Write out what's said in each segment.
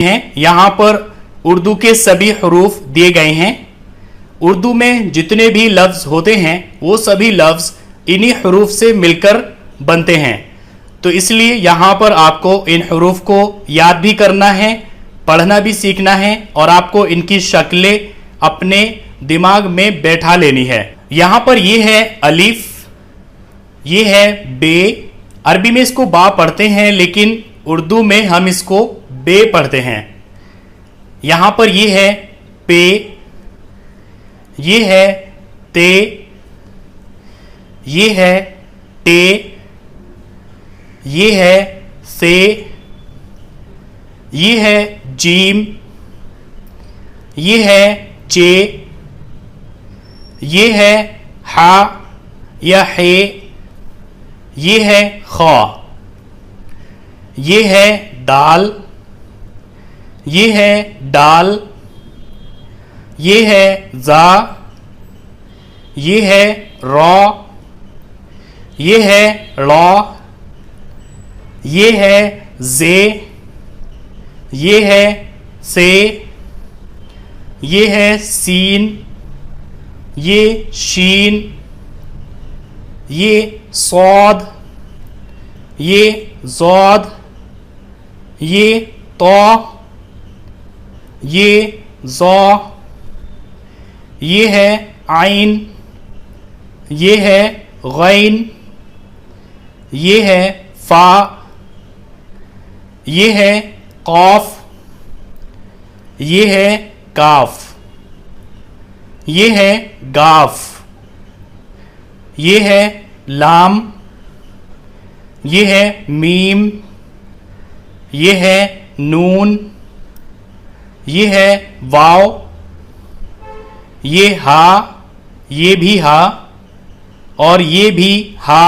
हैं। यहाँ पर उर्दू के सभी हरूफ दिए गए हैं। उर्दू में जितने भी लफ्ज़ होते हैं वो सभी लफ्ज़ इन्हीं हरूफ से मिलकर बनते हैं। तो इसलिए यहाँ पर आपको इन हरूफ को याद भी करना है, पढ़ना भी सीखना है और आपको इनकी शक्लें अपने दिमाग में बैठा लेनी है। यहाँ पर ये है अलिफ, ये है बे। अरबी में इसको बा पढ़ते हैं लेकिन उर्दू में हम इसको बे पढ़ते हैं। यहाँ पर ये है पे, ये है ते, ये है टे, ये है से, ये है जीम, ये है चे, ये है हा या हे, ये है खा, ये है दाल, ये है डाल, ये है जा, ये है रॉ, ये है लॉ, ये है जे, ये है से, ये है सीन, ये शीन, ये सौद, ये जौद, ये तो, ये जौ, ये है आइन, ये है गैन, ये है फा, ये है कौफ, ये है काफ, ये है गाफ, ये है लाम, ये है मीम, ये है नून, ये है वाव, ये हा, ये भी हा और ये भी हा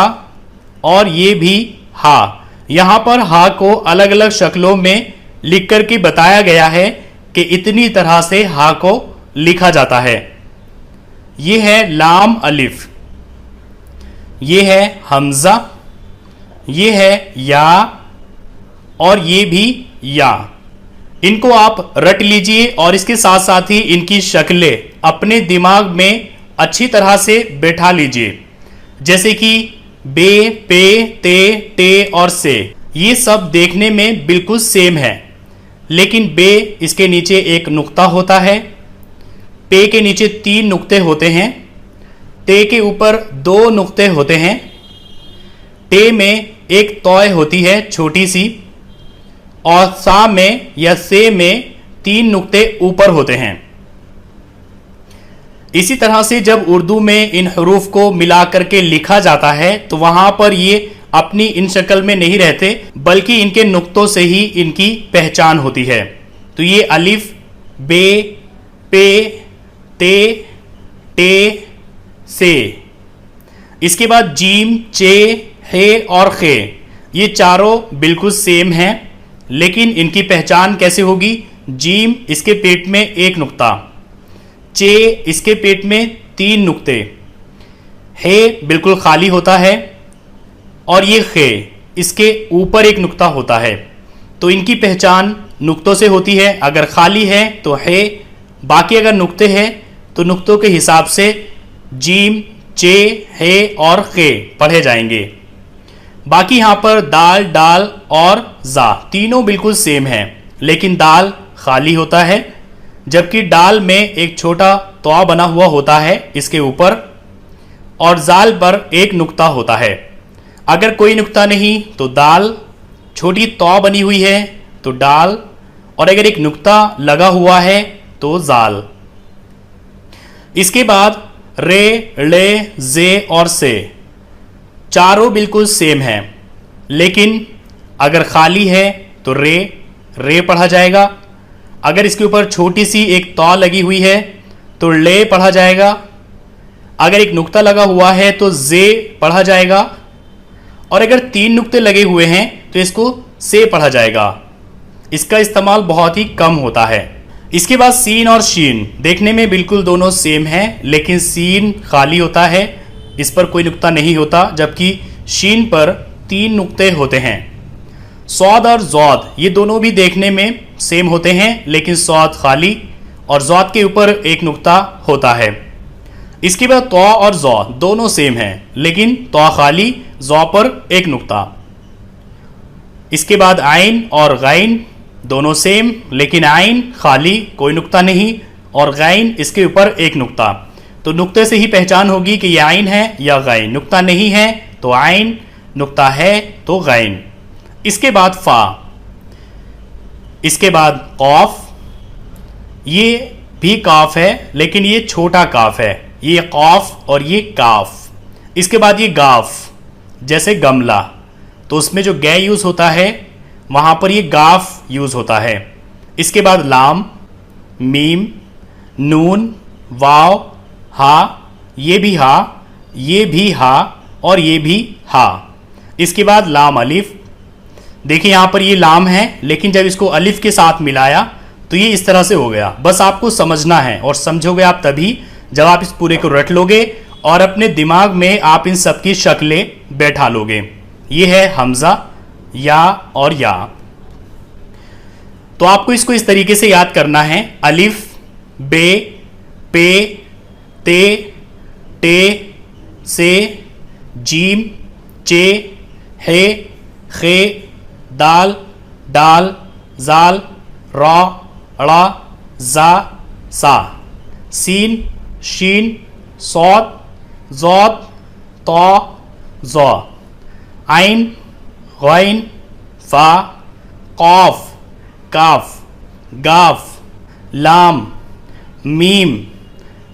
और ये भी हा। यहाँ पर हा को अलग अलग शक्लों में लिख कर के बताया गया है कि इतनी तरह से हा को लिखा जाता है। ये है लाम अलिफ, ये है हमजा, ये है या और ये भी या। इनको आप रट लीजिए और इसके साथ साथ ही इनकी शक्लें अपने दिमाग में अच्छी तरह से बैठा लीजिए। जैसे कि बे, पे, ते, टे और से, ये सब देखने में बिल्कुल सेम है, लेकिन बे इसके नीचे एक नुक्ता होता है, पे के नीचे 3 नुक्ते होते हैं, ते के ऊपर 2 नुक्ते होते हैं, टे में एक तौय होती है छोटी सी और सा में या से में 3 नुक्ते ऊपर होते हैं। इसी तरह से जब उर्दू में इन हरूफ को मिला करके लिखा जाता है तो वहां पर ये अपनी इन शक्ल में नहीं रहते, बल्कि इनके नुक्तों से ही इनकी पहचान होती है। तो ये अलिफ, बे, पे, ते, टे, से। इसके बाद जीम, चे, हे और खे, ये चारों बिल्कुल सेम हैं, लेकिन इनकी पहचान कैसे होगी? जीम इसके पेट में 1 नुक्ता, चे इसके पेट में 3 नुक्ते, हे बिल्कुल खाली होता है और ये खे इसके ऊपर 1 नुक्ता होता है। तो इनकी पहचान नुक्तों से होती है। अगर खाली है तो हे, बाकी अगर नुक्ते हैं तो नुक्तों के हिसाब से जीम, चे, हे और खे पढ़े जाएंगे। बाकी यहाँ पर दाल, डाल और जा तीनों बिल्कुल सेम है, लेकिन दाल खाली होता है, जबकि डाल में एक छोटा तौआ बना हुआ होता है इसके ऊपर और जाल पर 1 नुक्ता होता है। अगर कोई नुक्ता नहीं तो दाल, छोटी तौआ बनी हुई है तो डाल और अगर 1 नुक्ता लगा हुआ है तो जाल। इसके बाद रे, ले, जे और से चारों बिल्कुल सेम हैं, लेकिन अगर खाली है तो रे, रे पढ़ा जाएगा। अगर इसके ऊपर छोटी सी एक तौ लगी हुई है तो ले पढ़ा जाएगा। अगर 1 नुक्ता लगा हुआ है तो जे पढ़ा जाएगा और अगर 3 नुक्ते लगे हुए हैं तो इसको से पढ़ा जाएगा। इसका इस्तेमाल बहुत ही कम होता है। इसके बाद सीन और शीन देखने में बिल्कुल दोनों सेम हैं, लेकिन सीन खाली होता है, इस पर कोई नुक्ता नहीं होता, जबकि शीन पर 3 नुक्ते होते हैं। सौद और जौद ये दोनों भी देखने में सेम होते हैं, लेकिन सौद खाली और जौद के ऊपर एक नुक्ता होता है। इसके बाद तौ और जौ दोनों सेम हैं, लेकिन तौ खाली, जौ पर एक नुक्ता। इसके बाद आइन और गैन दोनों सेम, लेकिन आइन खाली, कोई नुक्ता नहीं, और गैन इसके ऊपर एक नुक्ता। तो नुक्ते से ही पहचान होगी कि यह आइन है या गैन। नुक्ता नहीं है तो आइन, नुक्ता है तो गैन। इसके बाद फा, इसके बाद कौफ, ये भी काफ है लेकिन ये छोटा काफ है, ये कौफ और ये काफ। इसके बाद ये गाफ, जैसे गमला, तो उसमें जो गे यूज होता है वहां पर ये गाफ यूज होता है। इसके बाद लाम, मीम, नून, वाव, हा, ये भी हा, ये भी हा और ये भी हा। इसके बाद लाम अलिफ, देखिए यहां पर ये लाम है, लेकिन जब इसको अलिफ के साथ मिलाया तो ये इस तरह से हो गया। बस आपको समझना है, और समझोगे आप तभी जब आप इस पूरे को रट लोगे और अपने दिमाग में आप इन सब की शक्लें बैठा लोगे। ये है हमजा, या और या। तो आपको इसको इस तरीके से याद करना है। अलिफ, बे, पे, ते, टे, से, जीम, चे, हे, खे, दाल, डाल, जाल, रा, अड़ा, जा, सा, सीन, शीन, सौद, जौद, तौ, जौ, आइन, गैन, फा, कौफ, काफ, गाफ, लाम, मीम,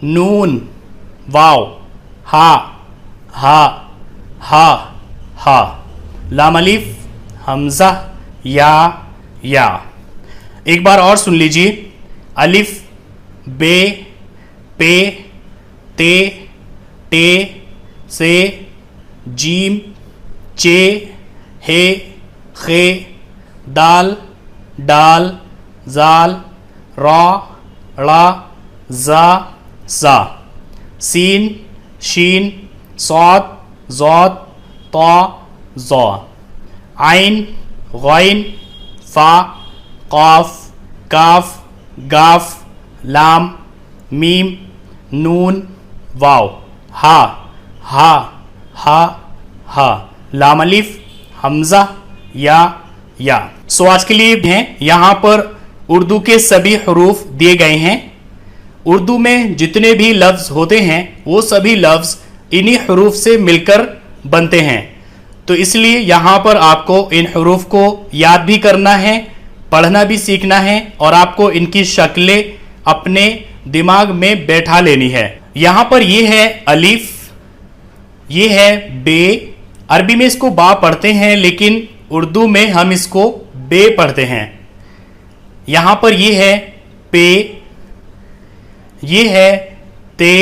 नून, वाव, हा, हा, हा, हा, लाम अलिफ, हमजा, या। एक बार और सुन लीजिए। अलिफ, बे, पे, ते, टे, से, जीम, चे, हे, खे, दाल, डाल, जाल, रा, ड़ा, जा, सा, सीन, शीन, सौद, जौद, तौ, जौ, आइन, गैन, फा, कौफ, काफ, गाफ, लाम, मीम, नून, वाव, हा, हा, हा, हा, लाम अलिफ, हमजा, या। सो आज के लिए हैं यहां पर उर्दू के सभी हरूफ दिए गए हैं। उर्दू में जितने भी लफ्ज होते हैं वो सभी लफ्ज इन्हीं हरूफ से मिलकर बनते हैं। तो इसलिए यहां पर आपको इन हरूफ को याद भी करना है, पढ़ना भी सीखना है, और आपको इनकी शक्लें अपने दिमाग में बैठा लेनी है। यहां पर ये है अलिफ, ये है बे, अरबी में इसको बा पढ़ते हैं लेकिन उर्दू में हम इसको बे पढ़ते हैं। यहां पर ये है पे, ये है ते,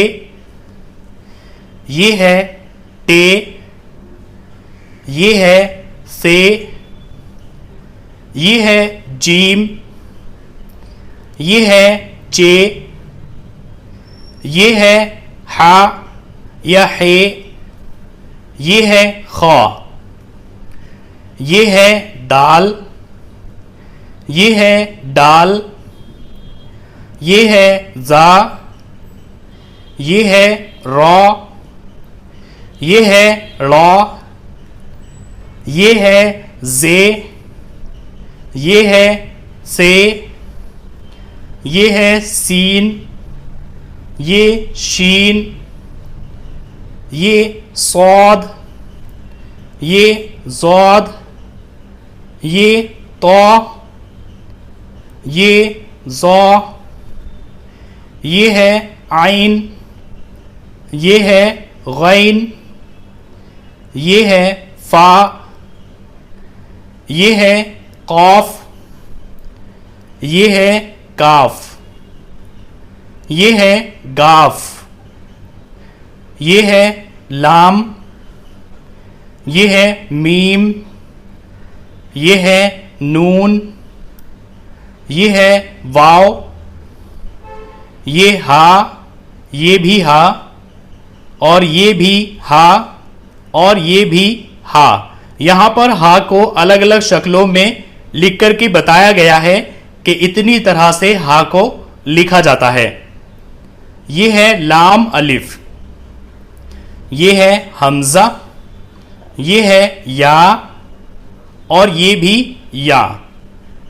ये है टे, ये है से, ये है जीम, ये है चे, ये है हा या हे, ये है खा, ये है दाल, ये है डाल, ये है जा, ये है रॉ, ये है लॉ, ये है जे, ये है से, ये है सीन, ये शीन, ये सौद, ये जौद, ये तौ, ये जौ, ये है आइन, ये है गैन, ये है फा, ये है कौफ, ये है काफ, ये है गाफ, ये है लाम, ये है मीम, ये है नून, ये है वाव, ये हा, ये भी हा, और ये भी हा, और ये भी हा। यहां पर हा को अलग अलग शक्लों में लिख कर के बताया गया है कि इतनी तरह से हा को लिखा जाता है। ये है लाम अलिफ, ये है हमजा, ये है या और ये भी या।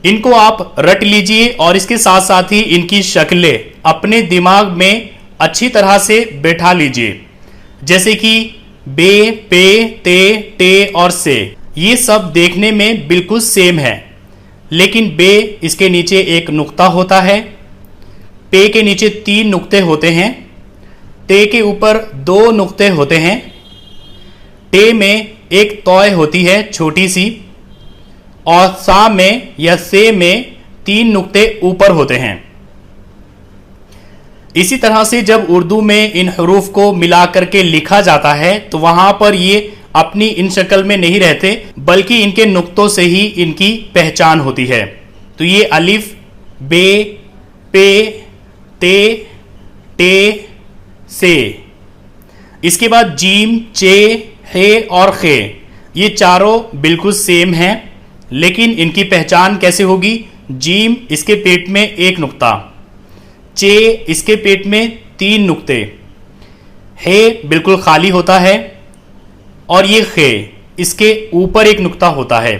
इनको आप रट लीजिए और इसके साथ साथ ही इनकी शक्लें अपने दिमाग में अच्छी तरह से बैठा लीजिए, जैसे कि बे, पे, ते, टे और से। ये सब देखने में बिल्कुल सेम है, लेकिन बे इसके नीचे एक नुक्ता होता है, पे के नीचे 3 नुक्ते होते हैं, ते के ऊपर 2 नुक्ते होते हैं, टे में एक तौय होती है छोटी सी, और सा में या से में 3 नुक्ते ऊपर होते हैं। इसी तरह से जब उर्दू में इन हरूफ को मिला करके लिखा जाता है तो वहां पर ये अपनी इन शक्ल में नहीं रहते, बल्कि इनके नुक्तों से ही इनकी पहचान होती है। तो ये अलिफ, बे, पे, ते, टे, से। इसके बाद जीम, चे, हे और खे। ये चारों बिल्कुल सेम हैं, लेकिन इनकी पहचान कैसे होगी? जीम इसके पेट में 1 नुक्ता, चे इसके पेट में 3 नुक्ते, हे बिल्कुल खाली होता है, और ये खे इसके ऊपर 1 नुक्ता होता है।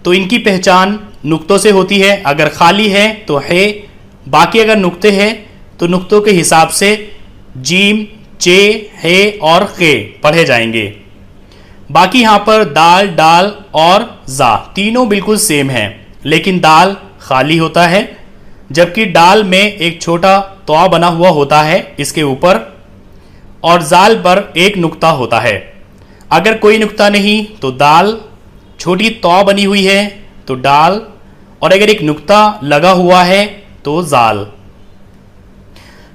तो इनकी पहचान नुक्तों से होती है। अगर खाली है तो है, बाकी अगर नुक्ते हैं तो नुक्तों के हिसाब से जीम, चे, हे और खे पढ़े जाएंगे। बाकी यहाँ पर दाल, डाल और जा तीनों बिल्कुल सेम हैं, लेकिन दाल खाली होता है, जबकि डाल में एक छोटा तौआ बना हुआ होता है इसके ऊपर, और जाल पर 1 नुक्ता होता है। अगर कोई नुक्ता नहीं तो दाल, छोटी तौआ बनी हुई है तो डाल, और अगर एक नुक्ता लगा हुआ है तो जाल।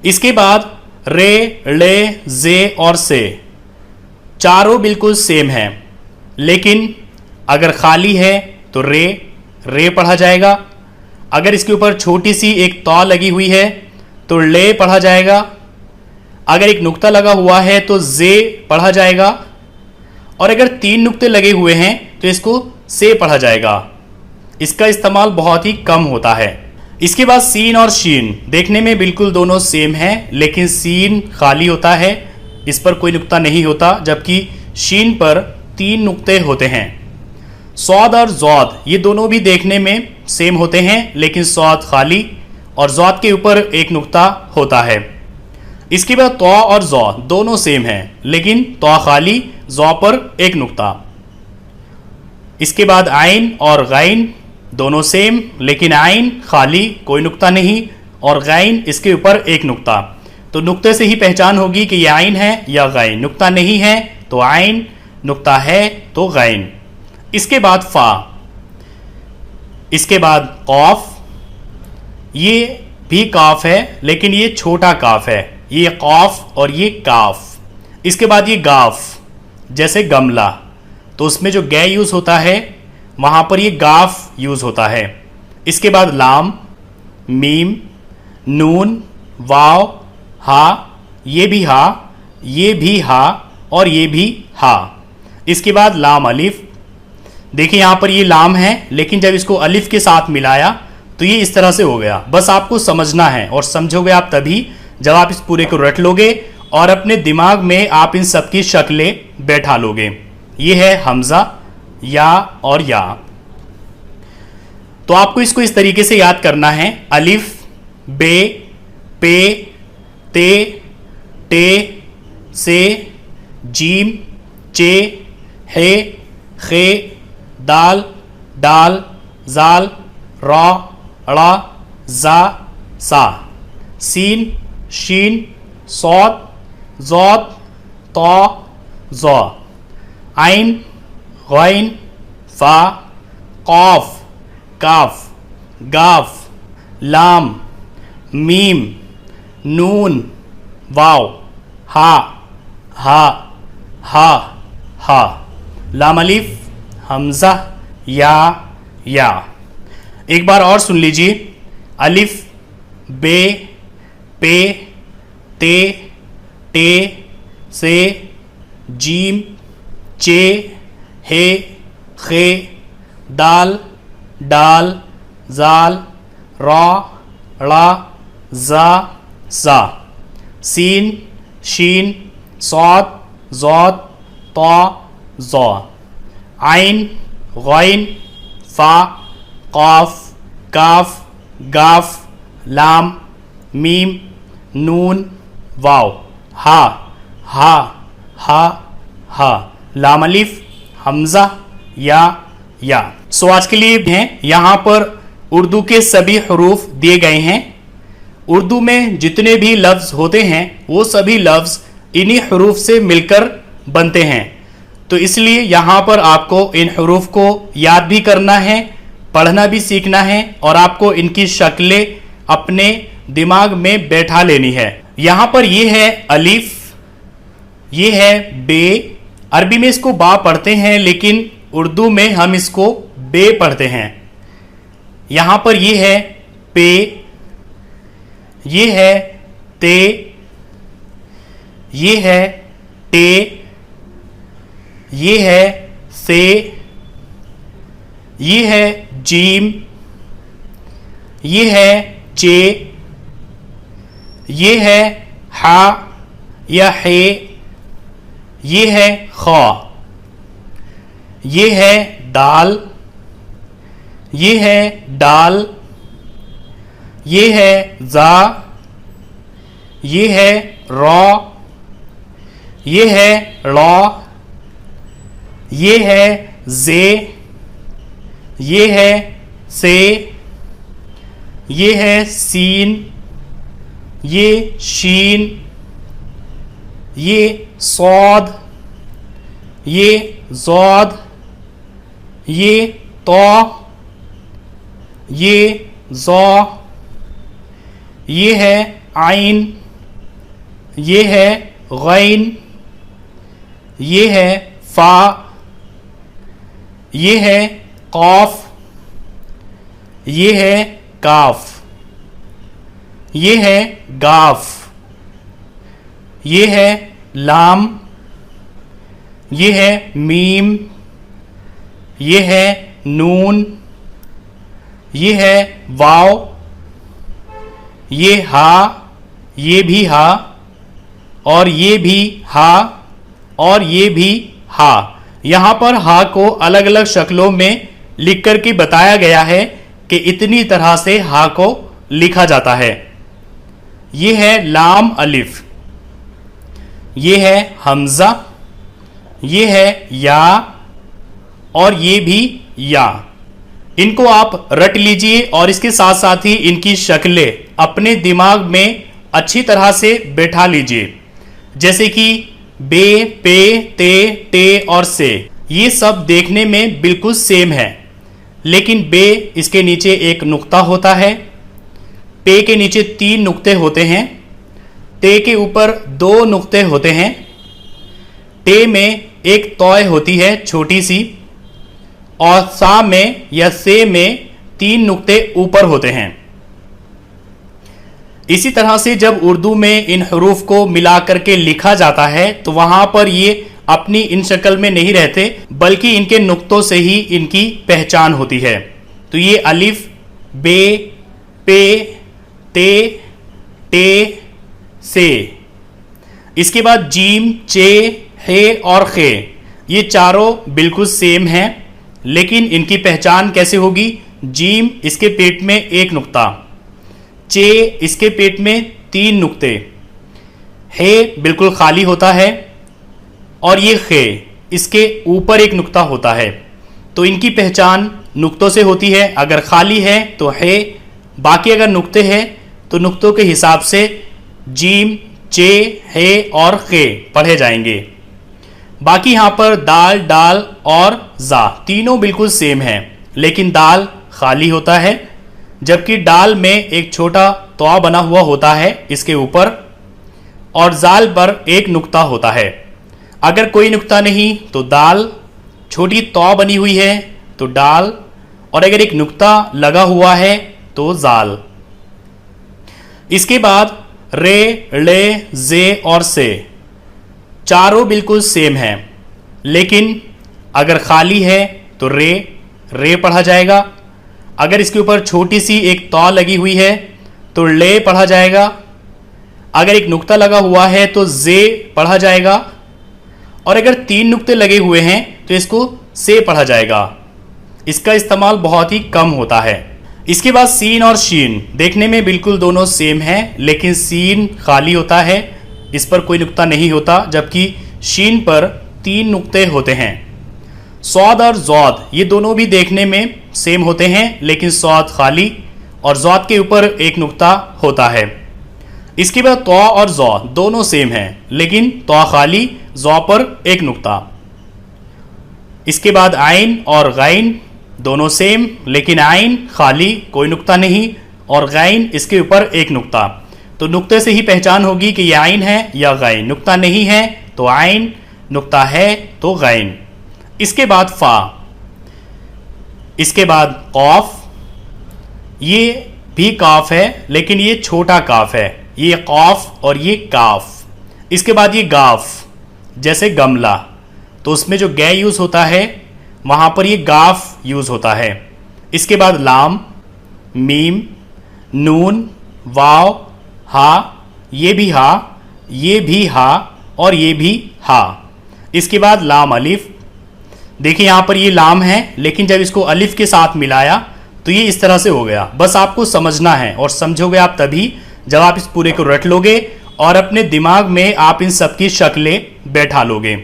इसके बाद रे, ले, जे और से चारों बिल्कुल सेम हैं, लेकिन अगर खाली है तो रे, रे पढ़ा जाएगा। अगर इसके ऊपर छोटी सी एक तौ लगी हुई है तो ले पढ़ा जाएगा। अगर एक नुक्ता लगा हुआ है तो जे पढ़ा जाएगा, और अगर 3 नुक्ते लगे हुए हैं तो इसको से पढ़ा जाएगा। इसका इस्तेमाल बहुत ही कम होता है। इसके बाद सीन और शीन देखने में बिल्कुल दोनों सेम हैं, लेकिन सीन खाली होता है, इस पर कोई नुक्ता नहीं होता, जबकि शीन पर 3 नुक्ते होते हैं। सौद और जौद ये दोनों भी देखने में सेम होते हैं, लेकिन सौद खाली और जौद के ऊपर 1 नुक्ता होता है। इसके बाद तौ और जौ दोनों सेम हैं, लेकिन तौ खाली, जौ पर 1 नुक्ता। इसके बाद आइन और गैन दोनों सेम, लेकिन आइन खाली, कोई नुक्ता नहीं, और गैन इसके ऊपर 1 नुक्ता। तो नुक्ते से ही पहचान होगी कि यह आइन है या गैन। नुक्ता नहीं है तो आइन, नुक्ता है तो गैन। इसके बाद फा, इसके बाद कौफ, ये भी काफ है, लेकिन ये छोटा काफ है, ये कौफ और ये काफ। इसके बाद ये गाफ, जैसे गमला, तो उसमें जो गे यूज होता है वहां पर ये गाफ यूज होता है। इसके बाद लाम, मीम, नून, वाव, हा, ये भी हा, ये भी हा और ये भी हा। इसके बाद लाम अलिफ, देखिए यहां पर ये लाम है, लेकिन जब इसको अलिफ के साथ मिलाया तो ये इस तरह से हो गया। बस आपको समझना है, और समझोगे आप तभी जब आप इस पूरे को रट लोगे और अपने दिमाग में आप इन सब की शक्लें बैठा लोगे। ये है हमजा, या और या। तो आपको इसको इस तरीके से याद करना है: अलिफ, बे, पे, ते, टे, से, जीम, चे, हे, खे, दाल, डाल, जाल, रा, अड़ा, जा, सा, सीन, शीन, सौद, जौद, तौ, जौ, आइन, गैन, फा, कौफ, काफ, गाफ, लाम, मीम, नून, वाव, हा, हा, हा, हा, लाम अलिफ, हमजा, या। एक बार और सुन लीजिए: अलिफ, बे, पे, ते, टे, से, जीम, चे, हे, खे, दाल, डाल, जाल, रा, ड़ा, जा, जा, सीन, शीन, सौद, जौद, तौ, जौ, आइन, गौइन, फा, कौफ, काफ, गाफ, लाम, मीम, नून, वाव, हा, हा, हा, हा, लाम अलिफ, हमजा, या। सो आज के लिए हैं यहां पर उर्दू के सभी हरूफ दिए गए हैं। उर्दू में जितने भी लफ्ज होते हैं वो सभी लफ्ज इन्हीं हरूफ से मिलकर बनते हैं। तो इसलिए यहां पर आपको इन हरूफ को याद भी करना है, पढ़ना भी सीखना है और आपको इनकी शक्लें अपने दिमाग में बैठा लेनी है। यहां पर ये है अलिफ, ये है बे। अरबी में इसको बा पढ़ते हैं लेकिन उर्दू में हम इसको बे पढ़ते हैं। यहां पर ये है पे, ये है ते, ये है टे, ये है से, ये है जीम, ये है चे, ये है हा या हे, ये है खा, ये है दाल, ये है डाल, ये है जा, ये है रॉ, ये है लॉ, ये है जे, ये है से, ये है सीन, ये शीन, ये सौद, ये जौद, ये तौ, ये जौ, ये है आइन, ये है गैन, ये है फा, ये है कौफ, ये है काफ, ये है गाफ, ये है लाम, ये है मीम, ये है नून, ये है वाव, ये हा, ये भी हा और ये भी हा और ये भी हा। यहां पर हा को अलग अलग शक्लों में लिख कर के बताया गया है कि इतनी तरह से हा को लिखा जाता है। ये है लाम अलिफ, ये है हमजा, ये है या और ये भी या। इनको आप रट लीजिए और इसके साथ साथ ही इनकी शक्लें अपने दिमाग में अच्छी तरह से बैठा लीजिए। जैसे कि बे, पे, ते, टे और से, ये सब देखने में बिल्कुल सेम है, लेकिन बे इसके नीचे एक नुक्ता होता है, पे के नीचे 3 नुक्ते होते हैं, ते के ऊपर 2 नुक्ते होते हैं, टे में एक तौय होती है छोटी सी और सा में या से में 3 नुक्ते ऊपर होते हैं। इसी तरह से जब उर्दू में इन हरूफ को मिला करके लिखा जाता है तो वहां पर ये अपनी इन शक्ल में नहीं रहते बल्कि इनके नुक्तों से ही इनकी पहचान होती है। तो ये अलिफ, बे, पे, ते, टे, से। इसके बाद जीम, चे, हे और खे, ये चारों बिल्कुल सेम हैं, लेकिन इनकी पहचान कैसे होगी? जीम इसके पेट में 1 नुक्ता, चे इसके पेट में 3 नुक्ते, हे बिल्कुल खाली होता है और ये खे इसके ऊपर 1 नुक्ता होता है। तो इनकी पहचान नुक्तों से होती है। अगर खाली है तो हे, बाकी अगर नुक्ते हैं तो नुक्तों के हिसाब से जीम, चे, हे और खे पढ़े जाएंगे। बाकी यहां पर दाल, डाल और जा तीनों बिल्कुल सेम हैं, लेकिन दाल खाली होता है जबकि डाल में एक छोटा तवा बना हुआ होता है इसके ऊपर और जाल पर 1 नुक्ता होता है। अगर कोई नुक्ता नहीं तो दाल, छोटी तवा बनी हुई है तो डाल और अगर 1 नुक्ता लगा हुआ है तो जाल। इसके बाद रे, ले, जे और से चारों बिल्कुल सेम हैं, लेकिन अगर खाली है तो रे पढ़ा जाएगा, अगर इसके ऊपर छोटी सी एक तौ लगी हुई है तो ले पढ़ा जाएगा। अगर एक नुक्ता लगा हुआ है तो जे पढ़ा जाएगा। और अगर 3 नुक्ते लगे हुए हैं तो इसको से पढ़ा जाएगा। इसका इस्तेमाल बहुत ही कम होता है। इसके बाद सीन और शीन देखने में बिल्कुल दोनों सेम हैं, लेकिन सीन खाली होता है, इस पर कोई नुक्ता नहीं होता, जबकि शीन पर 3 नुक्ते होते हैं। सौद और जौद ये दोनों भी देखने में सेम होते हैं, लेकिन सौद खाली और जौद के ऊपर एक नुक्ता होता है। इसके बाद तौ और जौ दोनों सेम हैं, लेकिन तौ खाली, जौ पर एक नुक्ता। इसके बाद आइन और गैन दोनों सेम, लेकिन आइन खाली, कोई नुक्ता नहीं, और गैन इसके ऊपर एक नुक्ता। तो नुक्ते से ही पहचान होगी कि यह आइन है या गैन। नुक्ता नहीं है तो आइन, नुक्ता है तो गैन। इसके बाद फा, इसके बाद कौफ, ये भी काफ है लेकिन ये छोटा काफ है, ये कौफ और ये काफ। इसके बाद ये गाफ, जैसे गमला, तो उसमें जो गे यूज होता है वहां पर ये गाफ यूज होता है। इसके बाद लाम, मीम, नून, वाव, हा, ये भी हा, ये भी हा और ये भी हा। इसके बाद लाम अलिफ, देखिए यहां पर ये लाम है, लेकिन जब इसको अलिफ के साथ मिलाया तो ये इस तरह से हो गया। बस आपको समझना है, और समझोगे आप तभी जब आप इस पूरे को रट लोगे और अपने दिमाग में आप इन सब की शक्लें बैठा लोगे।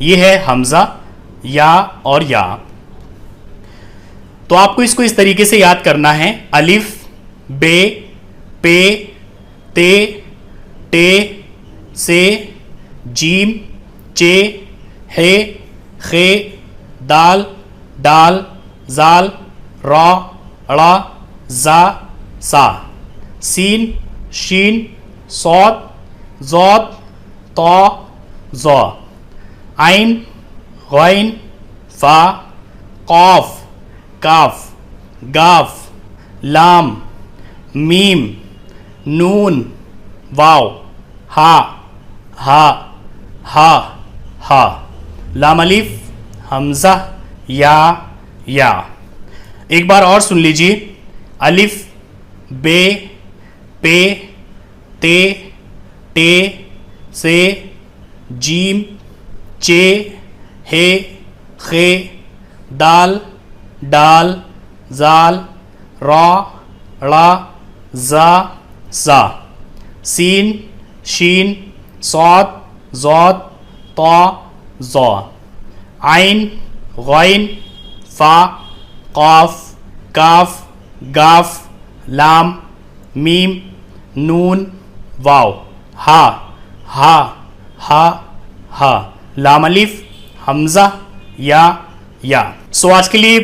ये है हमजा, या और या। तो आपको इसको इस तरीके से याद करना है। अलिफ, बे, पे, ते, टे, से, जीम, चे, हे, खे, दाल, डाल, जाल, रा, अड़ा, जा, सा, सीन, शीन, सौद, जौद, तौ, जौ, आइन, गैन, फा, कौफ, काफ, गाफ, लाम, मीम, नून, वाव, हा, हा, हा, हा, लाम अलिफ, हमजा, या। एक बार और सुन लीजिए। अलिफ, बे, पे, ते, टे, से, जीम, चे, हे, खे, दाल, डाल, जाल, रा, ड़ा, जा, सा, सीन, शीन, सौद, जौद, तौ, जौ, आइन, गैन, फा, कौफ, काफ, गाफ, लाम, मीम, नून, वाव, हा, हा, हा, हा, लाम अलिफ, हमजा, या। सो आज के लिए